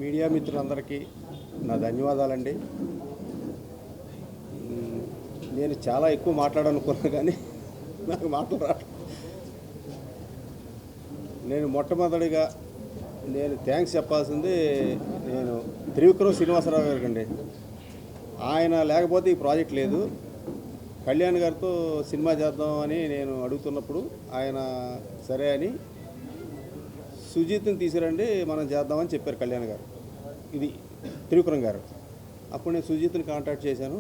Media మిత్రులందరికీ నా ధన్యవాదాలండి. నేను చాలా ఎక్కువ మాట్లాడాలనుకున్నాను కానీ నాకు మాట్లాడాలి. నేను మొట్టమొదటిగా థ్యాంక్స్ చెప్పాల్సింది నేను త్రివిక్రమ్ శ్రీనివాసరావు గారికి అండి. ఆయన లేకపోతే ఈ ప్రాజెక్ట్ లేదు. కళ్యాణ్ గారితో సినిమా చేద్దామని నేను అడుగుతున్నప్పుడు ఆయన సరే అని సుజీత్ని తీసుకురండి మనం చేద్దామని చెప్పారు కళ్యాణ్ గారు. ఇది త్రివిక్రమ్ గారు. అప్పుడు నేను సుజీత్ని కాంటాక్ట్ చేశాను,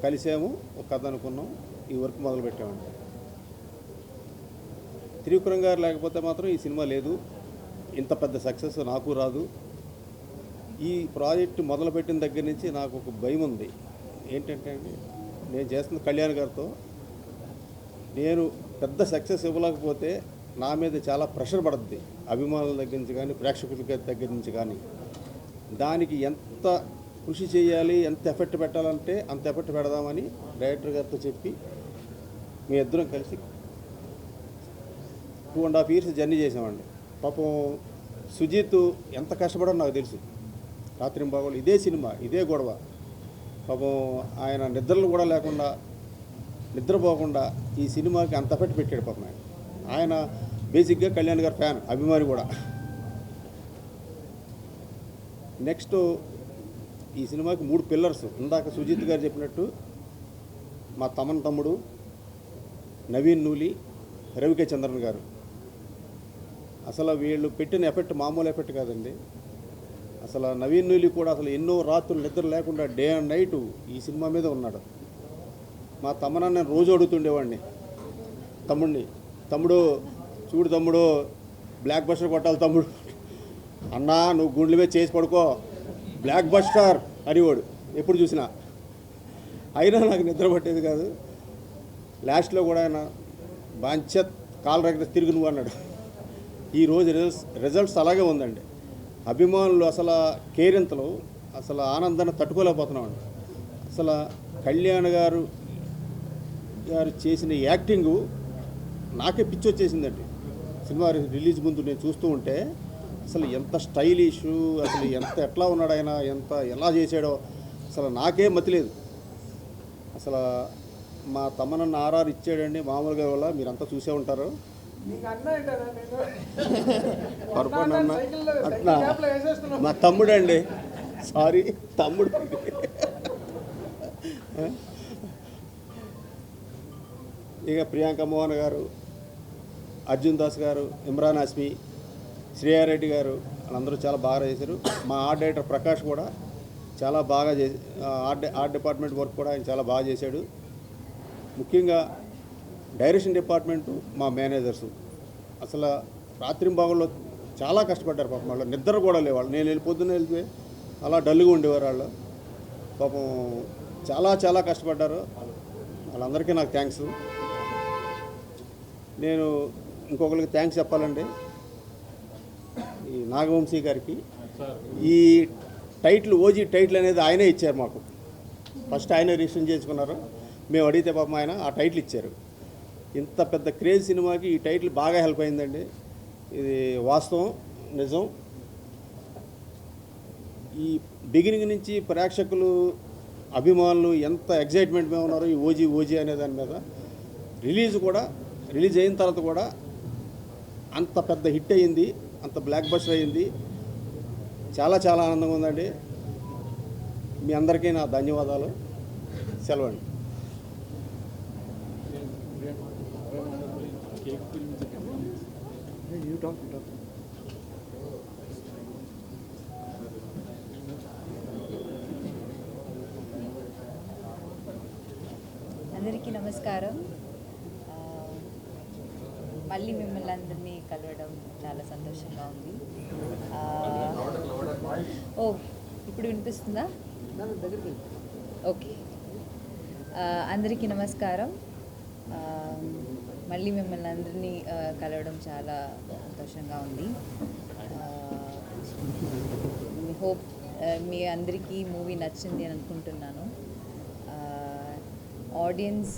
కలిసాము, ఒక కథ అనుకున్నాం, ఈ వర్క్ మొదలుపెట్టామండి. త్రివిక్రమ్ గారు లేకపోతే మాత్రం ఈ సినిమా లేదు, ఇంత పెద్ద సక్సెస్ నాకు రాదు. ఈ ప్రాజెక్టు మొదలుపెట్టిన దగ్గర నుంచి నాకు ఒక భయం ఉంది. ఏంటంటే అండి, నేను చేస్తున్న కళ్యాణ్ గారితో నేను పెద్ద సక్సెస్ ఇవ్వలేకపోతే నా మీద చాలా ప్రెషర్ పడుతుంది, అభిమానుల దగ్గర నుంచి కానీ ప్రేక్షకుల దగ్గర నుంచి కానీ. దానికి ఎంత కృషి చేయాలి, ఎంత ఎఫెక్ట్ పెట్టాలంటే అంత ఎఫెక్ట్ పెడదామని డైరెక్టర్ గారితో చెప్పి మీ ఇద్దరం కలిసి 2.5 years జర్నీ చేసామండి. పాపం సుజీత్ ఎంత కష్టపడో నాకు తెలుసు. రాత్రింబాగోళ్ళు ఇదే సినిమా, ఇదే గొడవ. పాపం ఆయన నిద్రలు కూడా లేకుండా, నిద్రపోకుండా ఈ సినిమాకి అంత ఎఫెక్ట్ పెట్టాడు. పాపం ఆయన బేసిక్గా కళ్యాణ్ గారి ఫ్యాన్, అభిమాని కూడా. నెక్స్ట్ ఈ సినిమాకి 3 పిల్లర్స్. ఇందాక సుజిత్ గారు చెప్పినట్టు మా తమ్ముడు నవీన్ నూలి, రవికే చంద్రన్ గారు. అసలు వీళ్ళు పెట్టిన ఎఫెక్ట్ మామూలు ఎఫెక్ట్ కాదండి. అసలు నవీన్ నూలి కూడా అసలు ఎన్నో రాత్రులు నిద్ర లేకుండా డే అండ్ నైట్ ఈ సినిమా మీద ఉన్నాడు. మా తమ్ముడు నేను రోజు అడుగుతుండేవాడిని, తమ్ముడు చూడు తమ్ముడు, బ్లాక్ బస్టర్ కొట్టాలి తమ్ముడు, అన్నా నువ్వు గుండెల మీద చేసి పడుకో, బ్లాక్ బస్టర్ అనేవాడు ఎప్పుడు చూసినా. అయినా నాకు నిద్ర పట్టేది కాదు. లాస్ట్లో కూడా ఆయన బాంచత్ కాలు రగిన తిరుగు నువ్వు అన్నాడు. ఈరోజు రిజల్ట్స్ అలాగే ఉందండి. అభిమానులు అసలు కేరింతలు, అసలు ఆనందాన్ని తట్టుకోలేకపోతున్నామండి. అసలు కళ్యాణ్ గారు చేసిన యాక్టింగు నాకే పిచ్చి వచ్చేసిందండి. సినిమా రిలీజ్ ముందు నేను చూస్తూ ఉంటే అసలు ఎంత స్టైలిషు, అసలు ఎట్లా ఉన్నాడు ఆయన, ఎలా చేశాడో అసలు నాకే మతిలేదు. అసలు మా తమ్మనన్న ఆర్ఆర్ ఇచ్చాడండి మామూలుగా. వల్ల మీరంతా చూసే ఉంటారు. అట్లా మా తమ్ముడు అండి, సారీ తమ్ముడు. ఇక ప్రియాంక మోహన్ గారు, అర్జున్ దాస్ గారు, ఇమ్రాన్ హాష్మి, శ్రేయారెడ్డి గారు వాళ్ళందరూ చాలా బాగా చేశారు. మా ఆర్ట్ డైరెక్టర్ ప్రకాష్ కూడా చాలా బాగా చేసి, ఆర్ట్ డిపార్ట్మెంట్ వర్క్ కూడా ఆయన చాలా బాగా చేశాడు. ముఖ్యంగా డైరెక్షన్ డిపార్ట్మెంటు, మా మేనేజర్సు అసలు రాత్రింబాగుల్లో చాలా కష్టపడ్డారు. పాపం వాళ్ళు నిద్ర కూడా లేవాళ్ళు. నేను పొద్దున్న వెళ్తే అలా డల్గా ఉండేవారు వాళ్ళు. పాపం చాలా కష్టపడ్డారు. వాళ్ళందరికీ నాకు థ్యాంక్స్. నేను ఇంకొకరికి థ్యాంక్స్ చెప్పాలండి, ఈ నాగవంశీ గారికి. ఈ టైటిల్, ఓజీ టైటిల్ అనేది ఆయనే ఇచ్చారు మాకు. ఫస్ట్ ఆయనే రిజిస్టర్ చేసుకున్నారు. మేము అడిగితే పాపం ఆయన ఆ టైటిల్ ఇచ్చారు. ఇంత పెద్ద క్రేజ్ సినిమాకి ఈ టైటిల్ బాగా హెల్ప్ అయిందండి. ఇది వాస్తవం, నిజం. ఈ బిగినింగ్ నుంచి ప్రేక్షకులు, అభిమానులు ఎంత ఎగ్జైట్మెంట్ మీద ఉన్నారో ఈ ఓజీ అనే దాని మీద. రిలీజ్ అయిన తర్వాత కూడా అంత పెద్ద హిట్ అయ్యింది, అంత బ్లాక్ బస్టర్ అయ్యింది. చాలా ఆనందంగా ఉందండి. మీ అందరికీ నా ధన్యవాదాలు. సెలవండి. అందరికీ నమస్కారం. మళ్ళీ మిమ్మల్ని అందరినీ కలవడం చాలా సంతోషంగా ఉంది. ఇప్పుడు వినిపిస్తుందా? ఓకే. అందరికీ నమస్కారం. మళ్ళీ మిమ్మల్ని అందరినీ కలవడం చాలా సంతోషంగా ఉంది. హోప్ మీ అందరికీ మూవీ నచ్చింది అని అనుకుంటున్నాను. ఆడియన్స్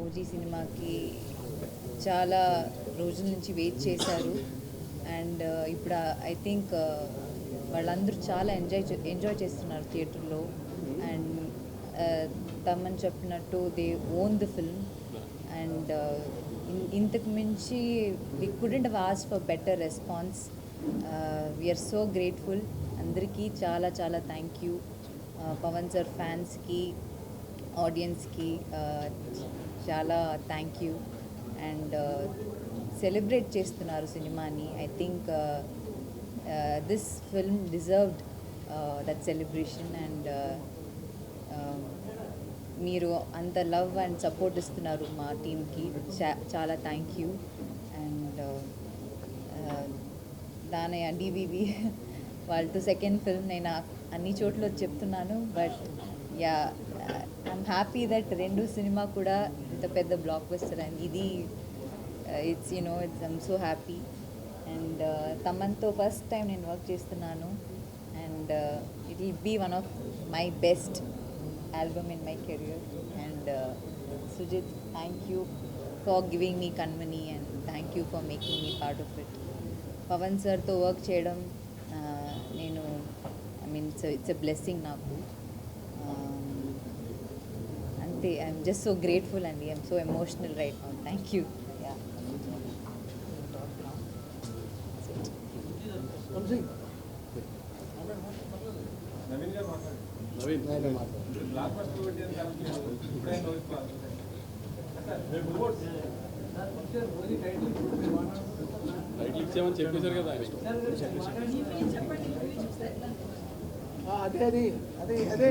ఓజీ సినిమాకి చాలా రోజుల నుంచి వెయిట్ చేశారు. అండ్ ఇప్పుడు ఐ థింక్ వాళ్ళందరూ చాలా ఎంజాయ్ చేస్తున్నారు థియేటర్లో. అండ్ తమన్ చెప్పినట్టు they own the film. And ఇంతకు మించి we couldn't have asked for better response. We are so grateful. అందరికీ చాలా చాలా థ్యాంక్ యూ. పవన్ సార్ ఫ్యాన్స్కి, ఆడియన్స్కి చాలా థ్యాంక్ యూ. అండ్ సెలబ్రేట్ చేస్తున్నారు సినిమాని. I think this film deserved that celebration. And మీరు అంత లవ్ అండ్ సపోర్ట్ ఇస్తున్నారు మా టీమ్కి. చాలా thank you. And Danayya DVV వాళ్ళతో సెకండ్ ఫిల్మ్ నేను అన్ని చోట్ల చెప్తున్నాను. But yeah, I'm happy that రెండు సినిమా కూడా ఇంత పెద్ద బ్లాక్ బస్టర్ అండ్ ఇది it's I'm so happy. And తమన్తో ఫస్ట్ టైం నేను వర్క్ చేస్తున్నాను. And it will be one of my best album in my career. And Sujit, thank you for giving me Kanmani and thank you for making me part of it. Pavan sir తో work చేయడం నేను it's a blessing నాకు. అంతే, I'm just so grateful and I'm so emotional right now. Thank you. Yeah. Title ఇచ్చామని చెప్పేశారు కదా ఆయన. అదే